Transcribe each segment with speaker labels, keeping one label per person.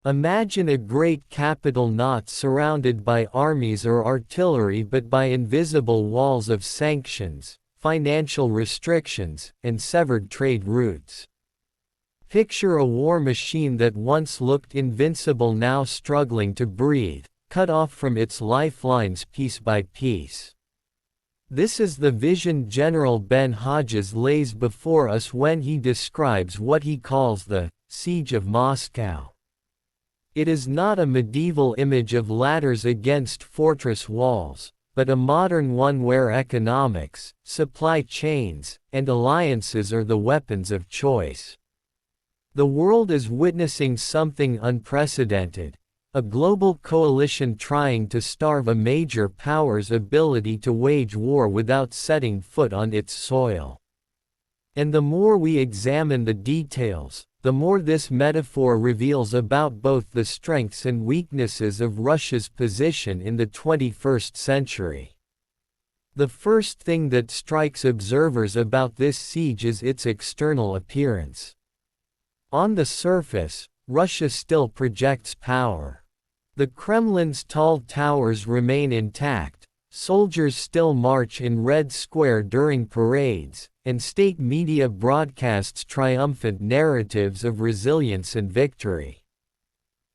Speaker 1: Imagine a great capital not surrounded by armies or artillery but by invisible walls of sanctions, financial restrictions, and severed trade routes. Picture a war machine that once looked invincible now struggling to breathe, cut off from its lifelines piece by piece. This is the vision General Ben Hodges lays before us when he describes what he calls the Siege of Moscow. It is not a medieval image of ladders against fortress walls, but a modern one where economics, supply chains, and alliances are the weapons of choice. The world is witnessing something unprecedented, a global coalition trying to starve a major power's ability to wage war without setting foot on its soil. And the more we examine the details, the more this metaphor reveals about both the strengths and weaknesses of Russia's position in the 21st century. The first thing that strikes observers about this siege is its external appearance. On the surface, Russia still projects power. The Kremlin's tall towers remain intact, soldiers still march in Red Square during parades, and state media broadcasts triumphant narratives of resilience and victory.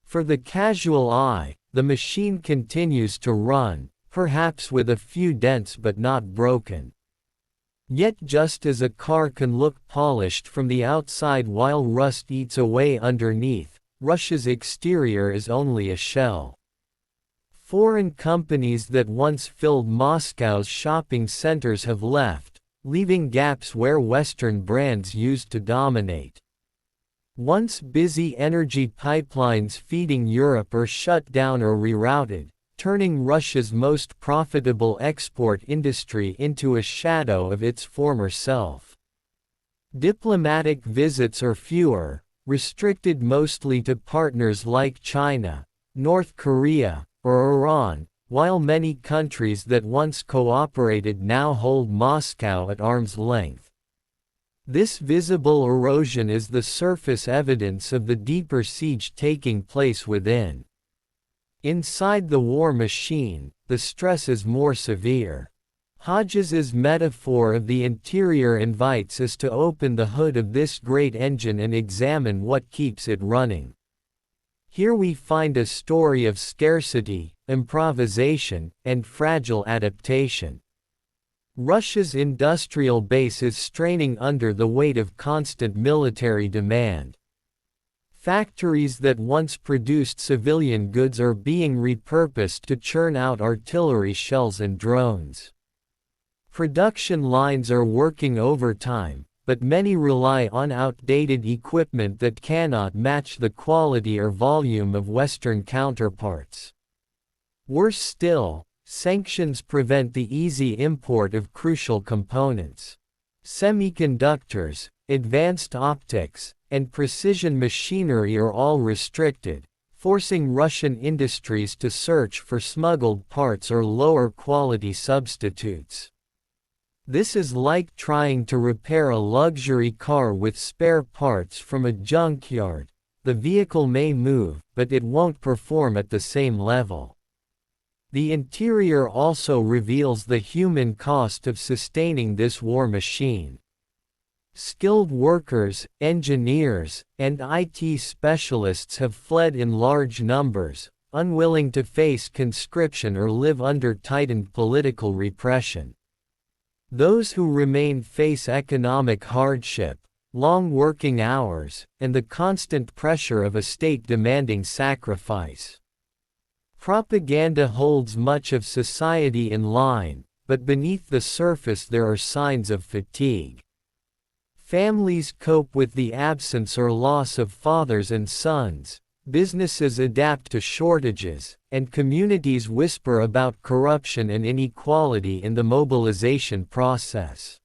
Speaker 1: For the casual eye, the machine continues to run, perhaps with a few dents but not broken. Yet just as a car can look polished from the outside while rust eats away underneath, Russia's exterior is only a shell. Foreign companies that once filled Moscow's shopping centers have left, leaving gaps where Western brands used to dominate. Once busy energy pipelines feeding Europe are shut down or rerouted, turning Russia's most profitable export industry into a shadow of its former self. Diplomatic visits are fewer, restricted mostly to partners like China, North Korea, or Iran, while many countries that once cooperated now hold Moscow at arm's length. This visible erosion is the surface evidence of the deeper siege taking place within. Inside the war machine, the stress is more severe. Hodges's metaphor of the interior invites us to open the hood of this great engine and examine what keeps it running. Here we find a story of scarcity, improvisation, and fragile adaptation. Russia's industrial base is straining under the weight of constant military demand. Factories that once produced civilian goods are being repurposed to churn out artillery shells and drones. Production lines are working overtime, but many rely on outdated equipment that cannot match the quality or volume of Western counterparts. Worse still, sanctions prevent the easy import of crucial components. Semiconductors, advanced optics, and precision machinery are all restricted, forcing Russian industries to search for smuggled parts or lower-quality substitutes. This is like trying to repair a luxury car with spare parts from a junkyard. The vehicle may move, but it won't perform at the same level. The interior also reveals the human cost of sustaining this war machine. Skilled workers, engineers, and IT specialists have fled in large numbers, unwilling to face conscription or live under tightened political repression. Those who remain face economic hardship, long working hours, and the constant pressure of a state demanding sacrifice. Propaganda holds much of society in line, but beneath the surface there are signs of fatigue. Families cope with the absence or loss of fathers and sons, businesses adapt to shortages, and communities whisper about corruption and inequality in the mobilization process.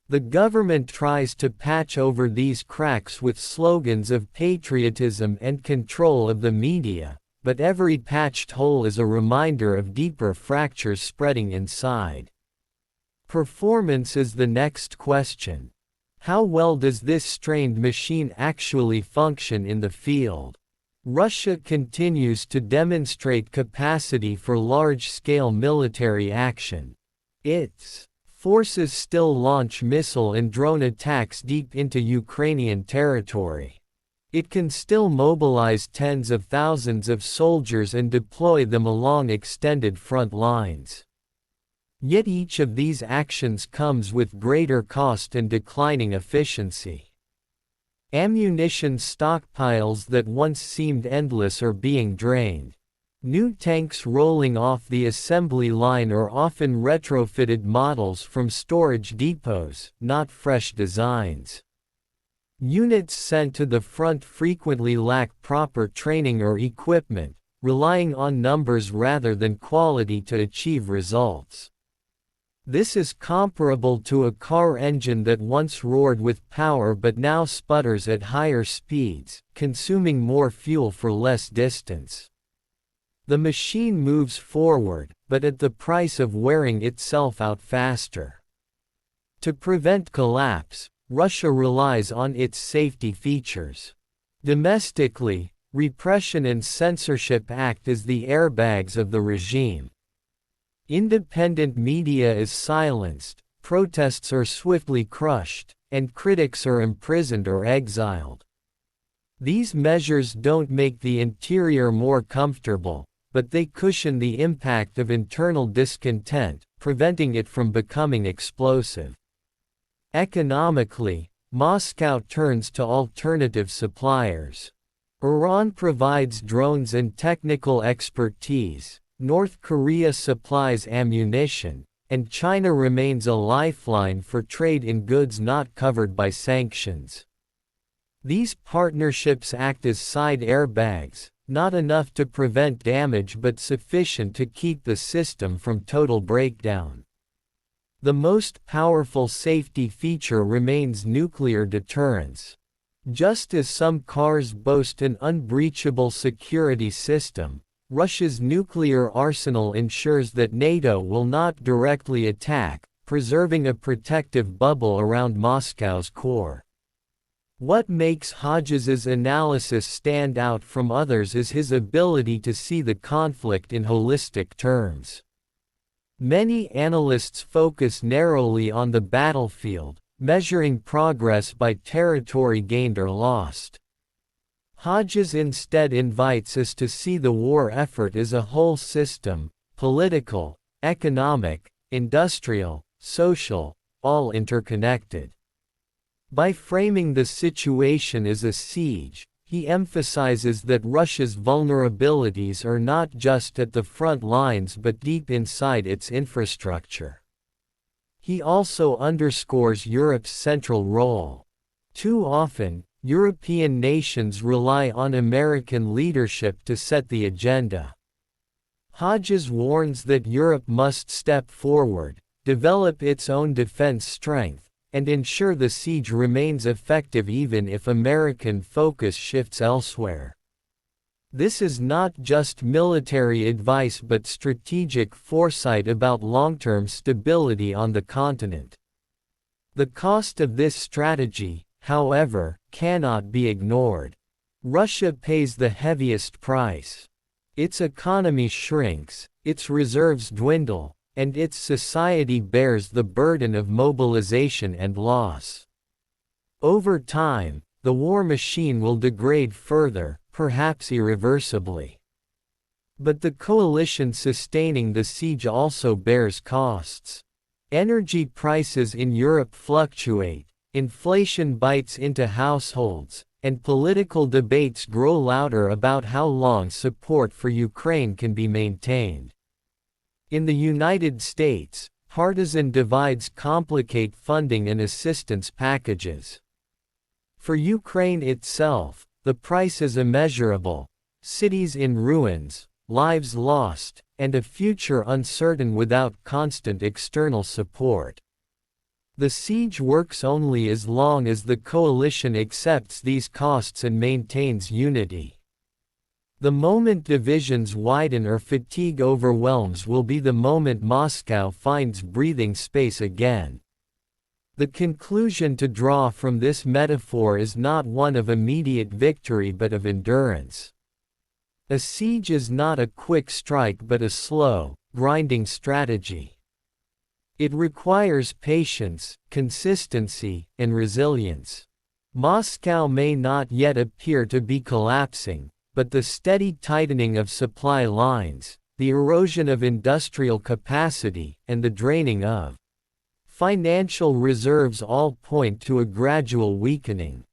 Speaker 1: The government tries to patch over these cracks with slogans of patriotism and control of the media, but every patched hole is a reminder of deeper fractures spreading inside. Performance is the next question. How well does this strained machine actually function in the field? Russia continues to demonstrate capacity for large-scale military action. Its forces still launch missile and drone attacks deep into Ukrainian territory. It can still mobilize tens of thousands of soldiers and deploy them along extended front lines. Yet each of these actions comes with greater cost and declining efficiency. Ammunition stockpiles that once seemed endless are being drained. New tanks rolling off the assembly line are often retrofitted models from storage depots, not fresh designs. Units sent to the front frequently lack proper training or equipment, relying on numbers rather than quality to achieve results. This is comparable to a car engine that once roared with power but now sputters at higher speeds, consuming more fuel for less distance. The machine moves forward, but at the price of wearing itself out faster. To prevent collapse, Russia relies on its safety features. Domestically, repression and censorship act as the airbags of the regime. Independent media is silenced, protests are swiftly crushed, and critics are imprisoned or exiled. These measures don't make the interior more comfortable, but they cushion the impact of internal discontent, preventing it from becoming explosive. Economically, Moscow turns to alternative suppliers. Iran provides drones and technical expertise. North Korea supplies ammunition, and China remains a lifeline for trade in goods not covered by sanctions. These partnerships act as side airbags, not enough to prevent damage but sufficient to keep the system from total breakdown. The most powerful safety feature remains nuclear deterrence. Just as some cars boast an unbreachable security system, Russia's nuclear arsenal ensures that NATO will not directly attack, preserving a protective bubble around Moscow's core. What makes Hodges's analysis stand out from others is his ability to see the conflict in holistic terms. Many analysts focus narrowly on the battlefield, measuring progress by territory gained or lost. Hodges instead invites us to see the war effort as a whole system, political, economic, industrial, social, all interconnected. By framing the situation as a siege, he emphasizes that Russia's vulnerabilities are not just at the front lines but deep inside its infrastructure. He also underscores Europe's central role. Too often, European nations rely on American leadership to set the agenda. Hodges warns that Europe must step forward, develop its own defense strength, and ensure the siege remains effective even if American focus shifts elsewhere. This is not just military advice but strategic foresight about long-term stability on the continent. The cost of this strategy, however, cannot be ignored. Russia pays the heaviest price. Its economy shrinks, its reserves dwindle, and its society bears the burden of mobilization and loss. Over time, the war machine will degrade further, perhaps irreversibly. But the coalition sustaining the siege also bears costs. Energy prices in Europe fluctuate, inflation bites into households, and political debates grow louder about how long support for Ukraine can be maintained. In the United States, partisan divides complicate funding and assistance packages. For Ukraine itself, the price is immeasurable: cities in ruins, lives lost, and a future uncertain without constant external support. The siege works only as long as the coalition accepts these costs and maintains unity. The moment divisions widen or fatigue overwhelms will be the moment Moscow finds breathing space again. The conclusion to draw from this metaphor is not one of immediate victory but of endurance. A siege is not a quick strike but a slow, grinding strategy. It requires patience, consistency, and resilience. Moscow may not yet appear to be collapsing, but the steady tightening of supply lines, the erosion of industrial capacity, and the draining of financial reserves all point to a gradual weakening.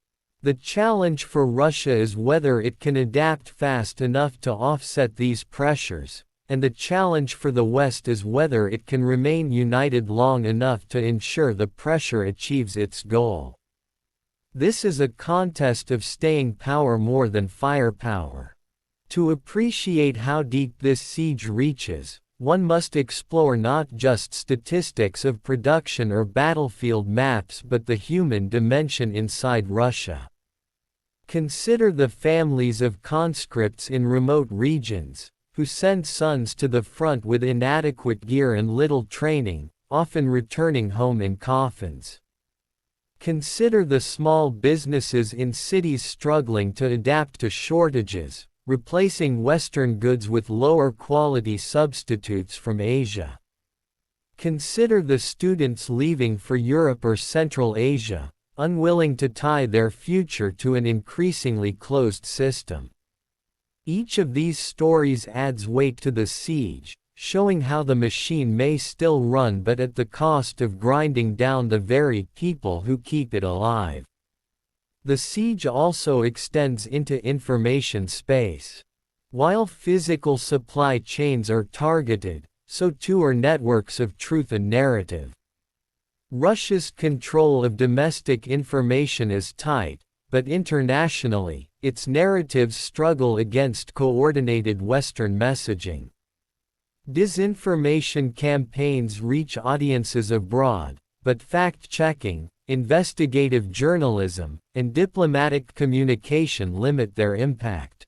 Speaker 1: The challenge for Russia is whether it can adapt fast enough to offset these pressures, and the challenge for the West is whether it can remain united long enough to ensure the pressure achieves its goal. This is a contest of staying power more than firepower. To appreciate how deep this siege reaches, one must explore not just statistics of production or battlefield maps but the human dimension inside Russia. Consider the families of conscripts in remote regions, who send sons to the front with inadequate gear and little training, often returning home in coffins. Consider the small businesses in cities struggling to adapt to shortages, replacing Western goods with lower quality substitutes from Asia. Consider the students leaving for Europe or Central Asia, unwilling to tie their future to an increasingly closed system. Each of these stories adds weight to the siege, showing how the machine may still run but at the cost of grinding down the very people who keep it alive. The siege also extends into information space. While physical supply chains are targeted, so too are networks of truth and narrative. Russia's control of domestic information is tight, but internationally, its narratives struggle against coordinated Western messaging. Disinformation campaigns reach audiences abroad, but fact-checking, investigative journalism, and diplomatic communication limit their impact.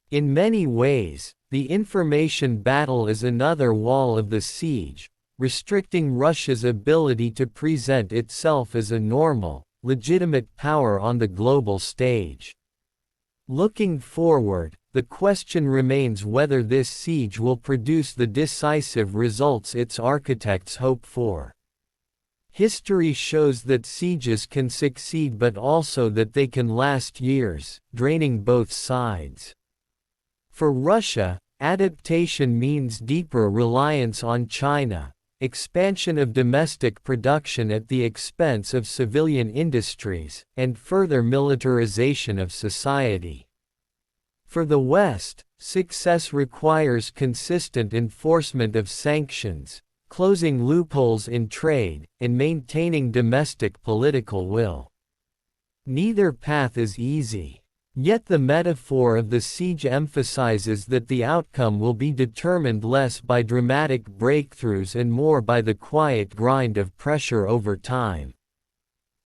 Speaker 1: In many ways, the information battle is another wall of the siege, restricting Russia's ability to present itself as a normal, legitimate power on the global stage. Looking forward, the question remains whether this siege will produce the decisive results its architects hope for. History shows that sieges can succeed but also that they can last years, draining both sides. For Russia, adaptation means deeper reliance on China, expansion of domestic production at the expense of civilian industries, and further militarization of society. For the West, success requires consistent enforcement of sanctions, closing loopholes in trade, and maintaining domestic political will. Neither path is easy. Yet the metaphor of the siege emphasizes that the outcome will be determined less by dramatic breakthroughs and more by the quiet grind of pressure over time.